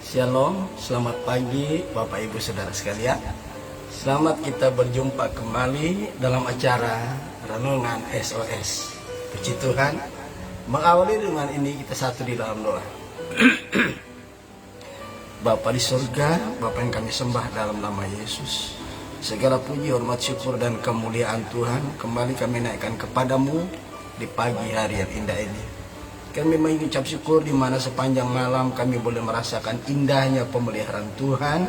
Shalom, selamat pagi Bapak Ibu Saudara sekalian. Selamat kita berjumpa kembali dalam acara Renungan SOS. Puji Tuhan, mengawali dengan ini kita satu di dalam doa. Bapa di surga, Bapa yang kami sembah dalam nama Yesus, segala puji, hormat, syukur, dan kemuliaan Tuhan kembali kami naikkan kepadamu di pagi hari yang indah ini. Kami mengucap syukur di mana sepanjang malam kami boleh merasakan indahnya pemeliharaan Tuhan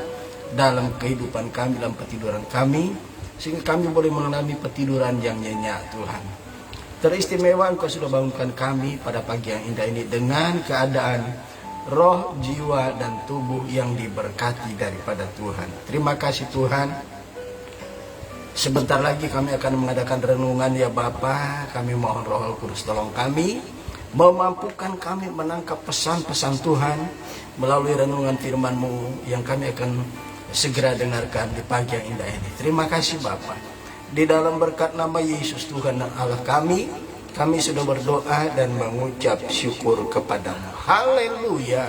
dalam kehidupan kami, dalam petiduran kami, sehingga kami boleh mengalami petiduran yang nyenyak Tuhan. Teristimewa Engkau sudah bangunkan kami pada pagi yang indah ini dengan keadaan roh, jiwa, dan tubuh yang diberkati daripada Tuhan. Terima kasih Tuhan. Sebentar lagi kami akan mengadakan renungan ya Bapa. Kami mohon Roh Kudus tolong kami, memampukan kami menangkap pesan-pesan Tuhan melalui renungan firman-Mu yang kami akan segera dengarkan di pagi yang indah ini. Terima kasih Bapa. Di dalam berkat nama Yesus Tuhan dan Allah kami sudah berdoa dan mengucap syukur kepadamu. Haleluya.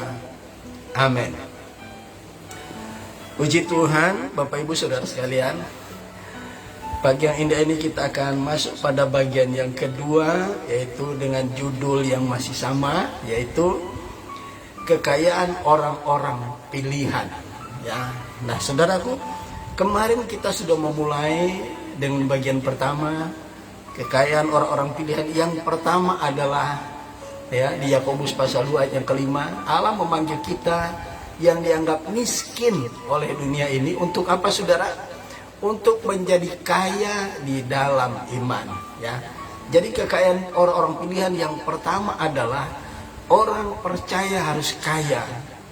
Amin. Puji Tuhan, Bapak Ibu Saudara sekalian. Pagi yang indah ini kita akan masuk pada bagian yang kedua, yaitu dengan judul yang masih sama, yaitu kekayaan orang-orang pilihan. Ya, nah saudaraku, kemarin kita sudah memulai dengan bagian pertama, kekayaan orang-orang pilihan. Yang pertama adalah ya di Yakobus pasal 2 ayat yang kelima, Allah memanggil kita yang dianggap miskin oleh dunia ini untuk apa saudara? Untuk menjadi kaya di dalam iman, ya. Jadi kekayaan orang-orang pilihan yang pertama adalah orang percaya harus kaya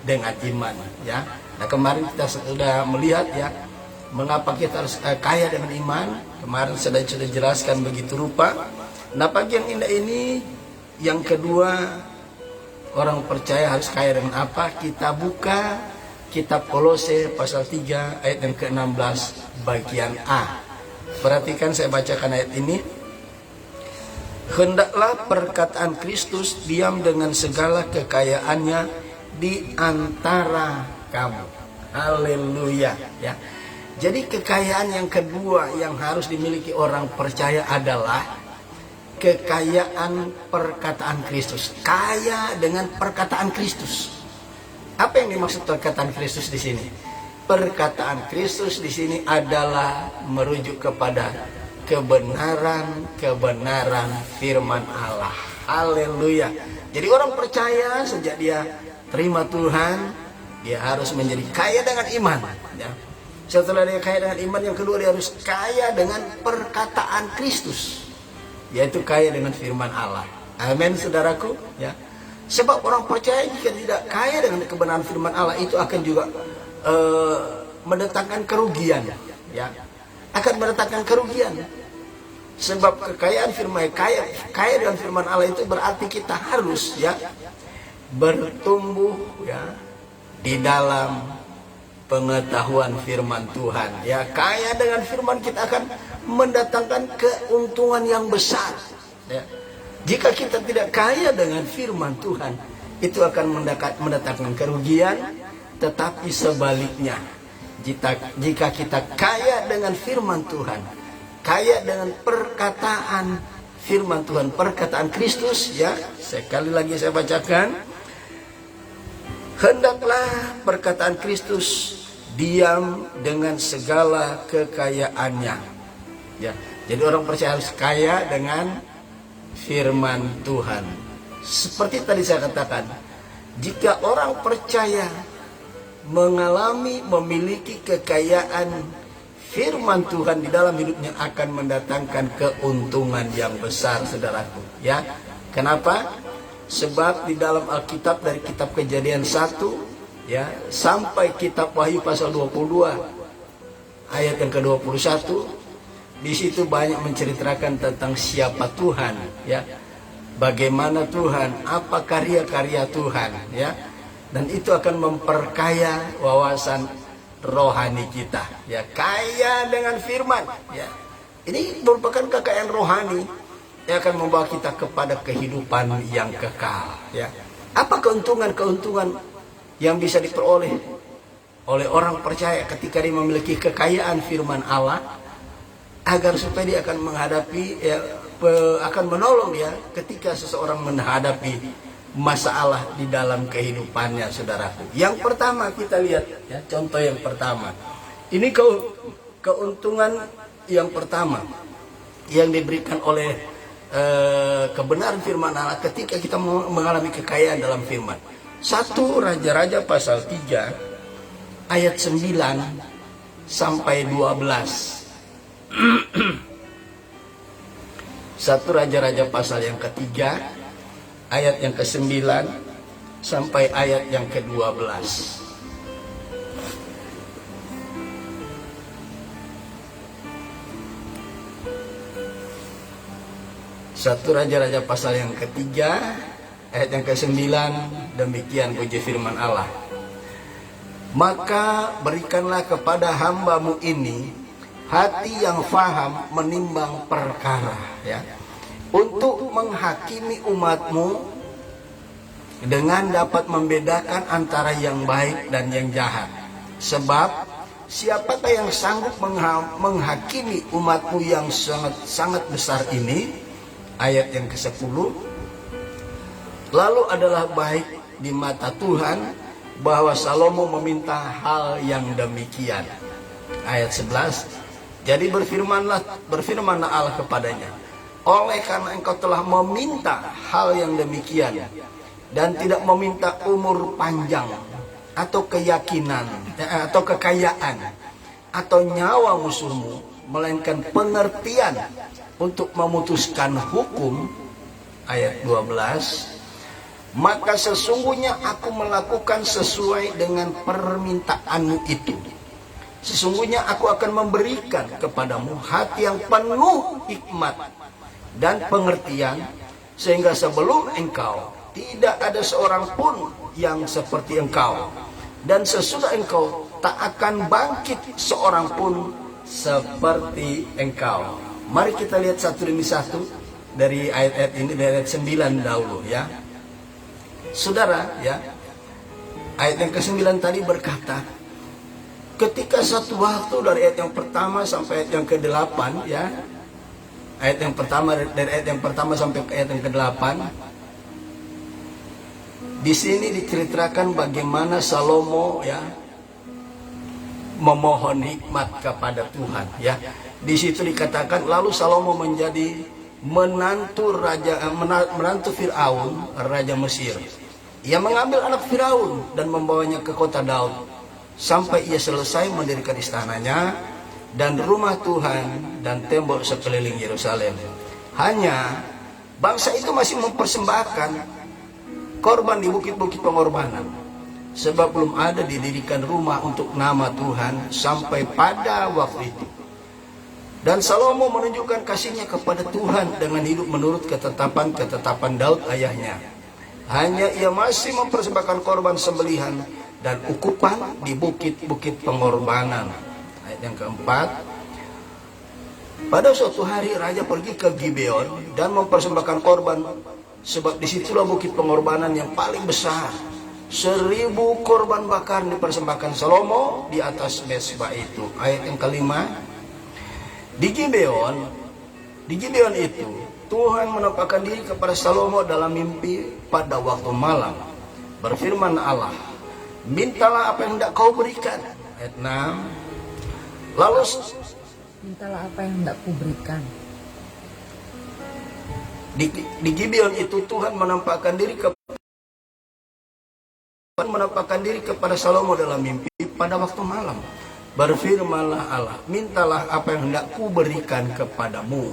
dengan iman, ya. Nah, kemarin kita sudah melihat ya mengapa kita harus kaya dengan iman. Kemarin sudah jelaskan begitu rupa. Nah, pagi yang indah ini yang kedua, orang percaya harus kaya dengan apa? Kita buka Kitab Kolose pasal 3 ayat yang ke-16 bagian A. Perhatikan saya bacakan ayat ini. Hendaklah perkataan Kristus diam dengan segala kekayaannya di antara kamu. Haleluya, ya. Jadi kekayaan yang kedua yang harus dimiliki orang percaya adalah kekayaan perkataan Kristus. Kaya dengan perkataan Kristus. Apa yang dimaksud perkataan Kristus di sini? Perkataan Kristus di sini adalah merujuk kepada kebenaran firman Allah. Haleluya. Jadi orang percaya sejak dia terima Tuhan, dia harus menjadi kaya dengan iman. Ya. Setelah dia kaya dengan iman, yang kedua dia harus kaya dengan perkataan Kristus, yaitu kaya dengan firman Allah. Amin, saudaraku. Ya. Sebab orang percaya jika tidak kaya dengan kebenaran firman Allah itu akan juga mendatangkan kerugian, ya, akan mendatangkan kerugian. Sebab kekayaan firman kaya dengan firman Allah itu berarti kita harus ya bertumbuh ya di dalam pengetahuan firman Tuhan. Ya, kaya dengan firman kita akan mendatangkan keuntungan yang besar. Ya. Jika kita tidak kaya dengan firman Tuhan, itu akan mendatangkan kerugian. Tetapi sebaliknya, jika kita kaya dengan firman Tuhan, kaya dengan perkataan firman Tuhan, perkataan Kristus, ya, sekali lagi saya bacakan. Hendaklah perkataan Kristus diam dengan segala kekayaannya. Ya, jadi orang percaya harus kaya dengan firman Tuhan. Seperti tadi saya katakan, jika orang percaya memiliki kekayaan firman Tuhan di dalam hidupnya, akan mendatangkan keuntungan yang besar, saudaraku. Ya, kenapa? Sebab di dalam Alkitab dari kitab Kejadian 1 ya sampai kitab Wahyu pasal 22 ayat yang ke-21, di situ banyak menceritakan tentang siapa Tuhan, ya, bagaimana Tuhan, apa karya-karya Tuhan, ya, dan itu akan memperkaya wawasan rohani kita, ya, kaya dengan firman, ya. Ini merupakan kekayaan rohani yang akan membawa kita kepada kehidupan yang kekal, ya. Apa keuntungan yang bisa diperoleh oleh orang percaya ketika dia memiliki kekayaan firman Allah, agar supaya dia akan menghadapi akan menolong dia ketika seseorang menghadapi masalah di dalam kehidupannya, saudaraku. Yang pertama kita lihat ya, contoh yang pertama. Ini keuntungan yang pertama yang diberikan oleh kebenaran firman Allah ketika kita mengalami kekayaan dalam firman. 1 Raja-Raja pasal 3 ayat 9 sampai 12. 1 Raja-Raja pasal yang ketiga ayat yang ke-9 sampai ayat yang ke-12. 1 Raja-Raja pasal yang ketiga ayat yang ke-9, demikian puji firman Allah. Maka berikanlah kepada hambamu ini hati yang faham menimbang perkara, ya, untuk menghakimi umatmu dengan dapat membedakan antara yang baik dan yang jahat. Sebab siapakah yang sanggup menghakimi umatmu yang sangat besar ini? Ayat yang ke-10. Lalu adalah baik di mata Tuhan bahwa Salomo meminta hal yang demikian. Ayat 11. Jadi berfirmanlah Allah kepadanya, oleh karena engkau telah meminta hal yang demikian dan tidak meminta umur panjang atau keyakinan atau kekayaan atau nyawa musuhmu, melainkan pengertian untuk memutuskan hukum. Ayat 12. Maka sesungguhnya aku melakukan sesuai dengan permintaanmu itu. Sesungguhnya aku akan memberikan kepadamu hati yang penuh hikmat dan pengertian, sehingga sebelum engkau tidak ada seorang pun yang seperti engkau, dan sesudah engkau tak akan bangkit seorang pun seperti engkau. Mari kita lihat satu demi satu dari ayat-ayat ini, dari ayat 9 dahulu ya. Saudara ya, ayat yang ke-9 tadi berkata, ketika satu waktu dari ayat yang pertama sampai ayat yang ke-8 ya. Ayat yang pertama, dari ayat yang pertama sampai ke ayat yang ke-8. Di sini diceritakan bagaimana Salomo ya memohon hikmat kepada Tuhan ya. Di situ dikatakan lalu Salomo menjadi menantu Firaun, raja Mesir. Ia mengambil anak Firaun dan membawanya ke kota Daud sampai ia selesai mendirikan istananya dan rumah Tuhan dan tembok sekeliling Yerusalem. Hanya bangsa itu masih mempersembahkan korban di bukit-bukit pengorbanan, sebab belum ada didirikan rumah untuk nama Tuhan sampai pada waktu itu. Dan Salomo menunjukkan kasihnya kepada Tuhan dengan hidup menurut ketetapan Daud ayahnya. Hanya ia masih mempersembahkan korban sembelihan dan ukupan di bukit-bukit pengorbanan. Ayat yang keempat. Pada suatu hari raja pergi ke Gibeon dan mempersembahkan korban, sebab disitulah bukit pengorbanan yang paling besar. 1000 korban bakar dipersembahkan Salomo di atas mezbah itu. Ayat yang kelima. Di Gibeon itu Tuhan menampakkan diri kepada Salomo dalam mimpi pada waktu malam. Berfirman Allah, mintalah apa yang hendak kau berikan. Ayat 6. Lalu mintalah apa yang hendak ku berikan. Di Gibeon itu Tuhan menampakkan diri kepada Salomo dalam mimpi pada waktu malam. Berfirmanlah Allah, mintalah apa yang hendak ku berikan kepadamu.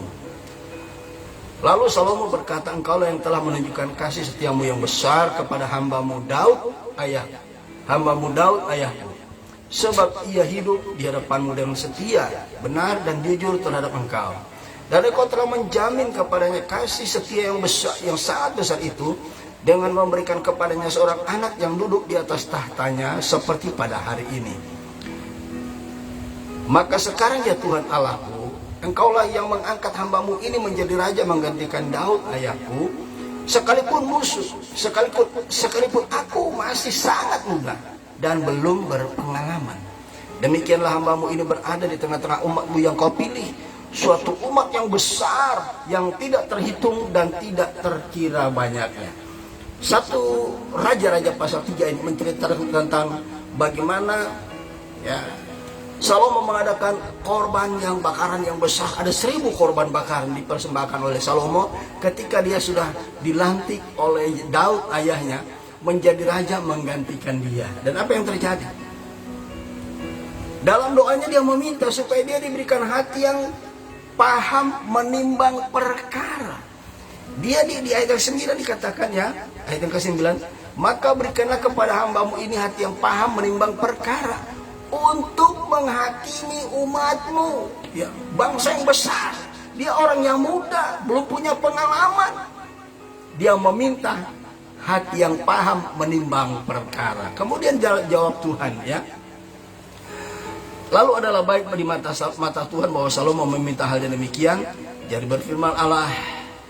Lalu Salomo berkata, engkaulah yang telah menunjukkan kasih setiamu yang besar kepada hambamu Daud ayahku. Sebab ia hidup di hadapanmu dengan setia, benar dan jujur terhadap engkau. Dan engkau telah menjamin kepadanya kasih setia yang besar, yang sangat besar itu, dengan memberikan kepadanya seorang anak yang duduk di atas tahtanya seperti pada hari ini. Maka sekarang ya Tuhan Allahku, engkaulah yang mengangkat hambamu ini menjadi raja menggantikan Daud ayahku, sekalipun musuh, sekalipun aku masih sangat muda dan belum berpengalaman. Demikianlah hambamu ini berada di tengah-tengah umatmu yang kau pilih, suatu umat yang besar, yang tidak terhitung dan tidak terkira banyaknya. 1 Raja-Raja pasal 3 ini menceritakan tentang bagaimana ya Salomo mengadakan korban yang bakaran yang besar. Ada 1000 korban bakaran dipersembahkan oleh Salomo ketika dia sudah dilantik oleh Daud ayahnya menjadi raja menggantikan dia. Dan apa yang terjadi? Dalam doanya dia meminta supaya dia diberikan hati yang paham menimbang perkara. Dia di ayat yang 9 dikatakan ya, ayat yang ke-9, maka berikanlah kepada hambamu ini hati yang paham menimbang perkara, untuk menghakimi umatmu, ya, bangsa yang besar. Dia orang yang muda, belum punya pengalaman. Dia meminta hati yang paham menimbang perkara. Kemudian jawab Tuhan, ya. Lalu adalah baik di mata Tuhan bahwa Salomo meminta hal yang demikian. Jadi berfirman Allah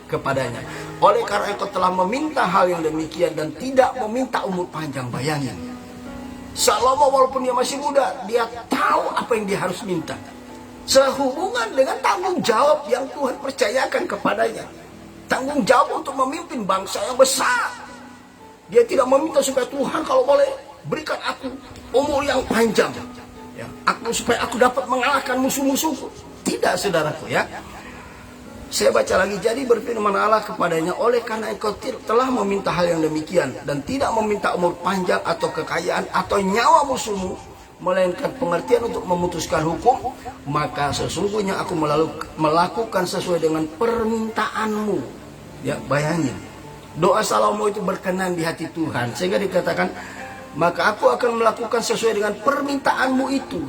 kepadanya, oleh karena engkau telah meminta hal yang demikian dan tidak meminta umur panjang. Bayangin, Salomo walaupun dia masih muda, dia tahu apa yang dia harus minta, sehubungan dengan tanggung jawab yang Tuhan percayakan kepadanya, tanggung jawab untuk memimpin bangsa yang besar. Dia tidak meminta supaya Tuhan kalau boleh berikan aku umur yang panjang, ya, supaya aku dapat mengalahkan musuh-musuhku. Tidak, saudaraku, ya. Saya baca lagi, jadi berfirman Allah kepadanya, oleh karena engkau telah meminta hal yang demikian dan tidak meminta umur panjang atau kekayaan atau nyawa musuhmu, melainkan pengertian untuk memutuskan hukum, maka sesungguhnya aku melakukan sesuai dengan permintaanmu. Ya, bayangin, doa Salomo itu berkenan di hati Tuhan, sehingga dikatakan, maka aku akan melakukan sesuai dengan permintaanmu itu.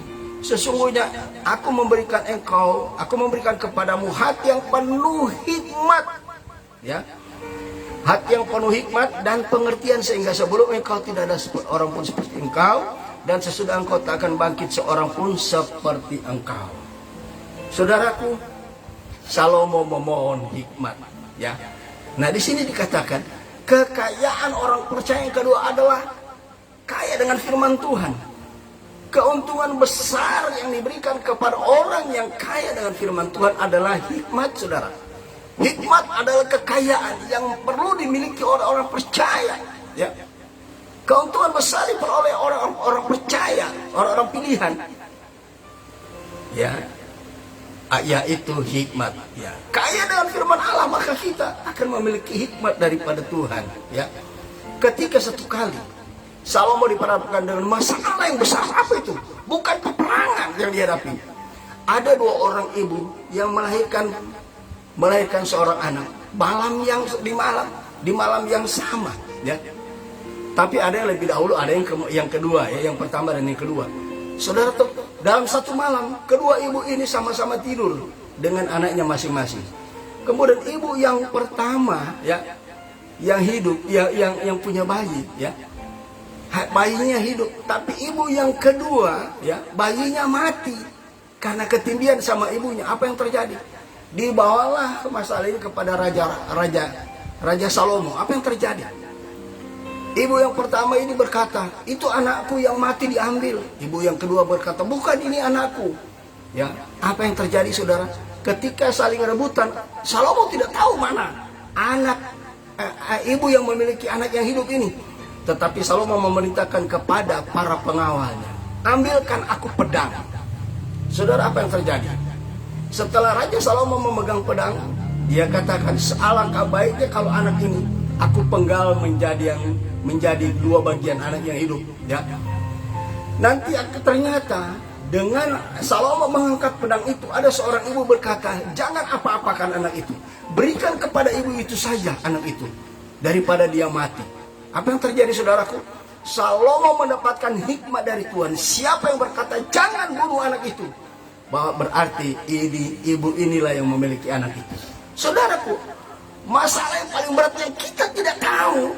Sesungguhnya aku memberikan kepadamu hati yang penuh hikmat, ya, hati yang penuh hikmat dan pengertian, sehingga sebelum engkau tidak ada orang pun seperti engkau, dan sesudah engkau tak akan bangkit seorang pun seperti engkau. Saudaraku, Salomo memohon hikmat, ya. Nah, di sini dikatakan kekayaan orang percaya yang kedua adalah kaya dengan firman Tuhan. Keuntungan besar yang diberikan kepada orang yang kaya dengan firman Tuhan adalah hikmat, saudara. Hikmat adalah kekayaan yang perlu dimiliki oleh orang percaya, ya. Keuntungan besar diperoleh orang percaya, orang-orang pilihan, ya, yaitu hikmat, ya. Kaya dengan firman Allah, maka kita akan memiliki hikmat daripada Tuhan, ya. Ketika satu kali Salomo diperhadapkan dengan masalah yang besar. Apa itu? Bukan peperangan yang dihadapi. Ada 2 orang ibu yang melahirkan seorang anak di malam yang sama, ya. Tapi ada yang lebih dahulu, ada yang kedua, ya, yang pertama dan yang kedua. Saudara, dalam satu malam kedua ibu ini sama-sama tidur dengan anaknya masing-masing. Kemudian ibu yang pertama, ya, yang hidup, yang punya bayi, ya, bayinya hidup, tapi ibu yang kedua, ya, bayinya mati karena ketindihan sama ibunya. Apa yang terjadi? Dibawalah masalah ini kepada Raja Salomo. Apa yang terjadi? Ibu yang pertama ini berkata, itu anakku yang mati diambil. Ibu yang kedua berkata, bukan, ini anakku. Ya, apa yang terjadi, saudara? Ketika saling rebutan, Salomo tidak tahu mana anak ibu yang memiliki anak yang hidup ini. Tetapi Salomo memerintahkan kepada para pengawalnya, ambilkan aku pedang. Saudara, apa yang terjadi? Setelah Raja Salomo memegang pedang, dia katakan, alangkah baiknya kalau anak ini aku penggal menjadi 2 bagian, anak yang hidup, ya. Nanti ternyata dengan Salomo mengangkat pedang itu, ada seorang ibu berkata, jangan apa-apakan anak itu, berikan kepada ibu itu saja anak itu, daripada dia mati. Apa yang terjadi, saudaraku? Salomo mendapatkan hikmat dari Tuhan. Siapa yang berkata jangan bunuh anak itu, bahwa berarti ibu inilah yang memiliki anak itu. Saudaraku, masalah yang paling berat yang kita tidak tahu,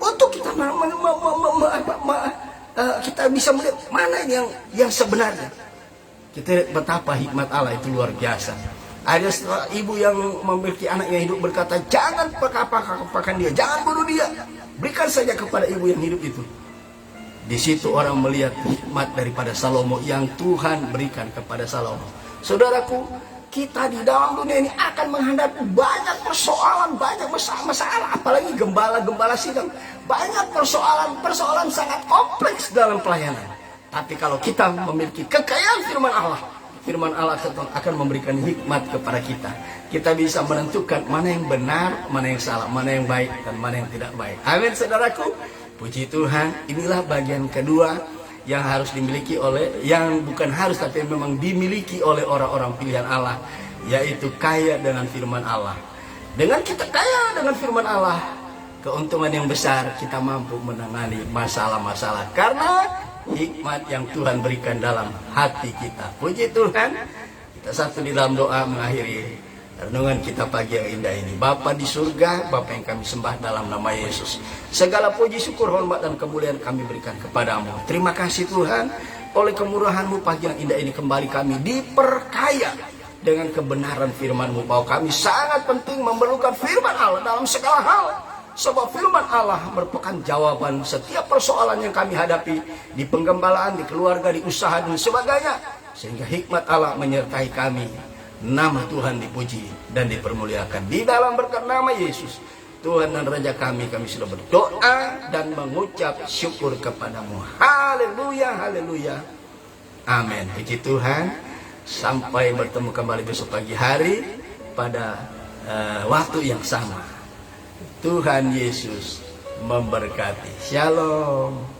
untuk kita kita bisa melihat mana yang sebenarnya. Kita lihat betapa hikmat Allah itu luar biasa. Ada ibu yang memiliki anak yang hidup berkata, jangan pakan dia, jangan bunuh dia, berikan saja kepada ibu yang hidup itu. Di situ orang melihat hikmat daripada Salomo yang Tuhan berikan kepada Salomo. Saudaraku, kita di dalam dunia ini akan menghadapi banyak persoalan, banyak masalah, apalagi gembala-gembala sidang. Banyak persoalan sangat kompleks dalam pelayanan. Tapi kalau kita memiliki kekayaan firman Allah akan memberikan hikmat kepada kita. Kita bisa menentukan mana yang benar, mana yang salah, mana yang baik, dan mana yang tidak baik. Amin, saudaraku. Puji Tuhan, inilah bagian kedua yang harus dimiliki oleh, yang bukan harus tapi memang dimiliki oleh orang-orang pilihan Allah, yaitu kaya dengan firman Allah. Dengan kita kaya dengan firman Allah, keuntungan yang besar, kita mampu menangani masalah-masalah karena hikmat yang Tuhan berikan dalam hati kita. Puji Tuhan. Kita satu di dalam doa mengakhiri renungan kita pagi yang indah ini. Bapa di surga, Bapa yang kami sembah dalam nama Yesus, segala puji, syukur, hormat, dan kemuliaan kami berikan kepadamu. Terima kasih Tuhan, oleh kemurahan-Mu pagi yang indah ini kembali kami diperkaya dengan kebenaran firman-Mu, bahwa kami sangat penting memerlukan firman Allah dalam segala hal. Sebab firman Allah merupakan jawaban setiap persoalan yang kami hadapi di penggembalaan, di keluarga, di usaha, dan sebagainya. Sehingga hikmat Allah menyertai kami. Nama Tuhan dipuji dan dipermuliakan. Di dalam berkat nama Yesus, Tuhan dan Raja kami sudah berdoa dan mengucap syukur kepadamu. Haleluya, haleluya. Amin. Puji Tuhan. Sampai bertemu kembali besok pagi hari pada waktu yang sama. Tuhan Yesus memberkati. Shalom.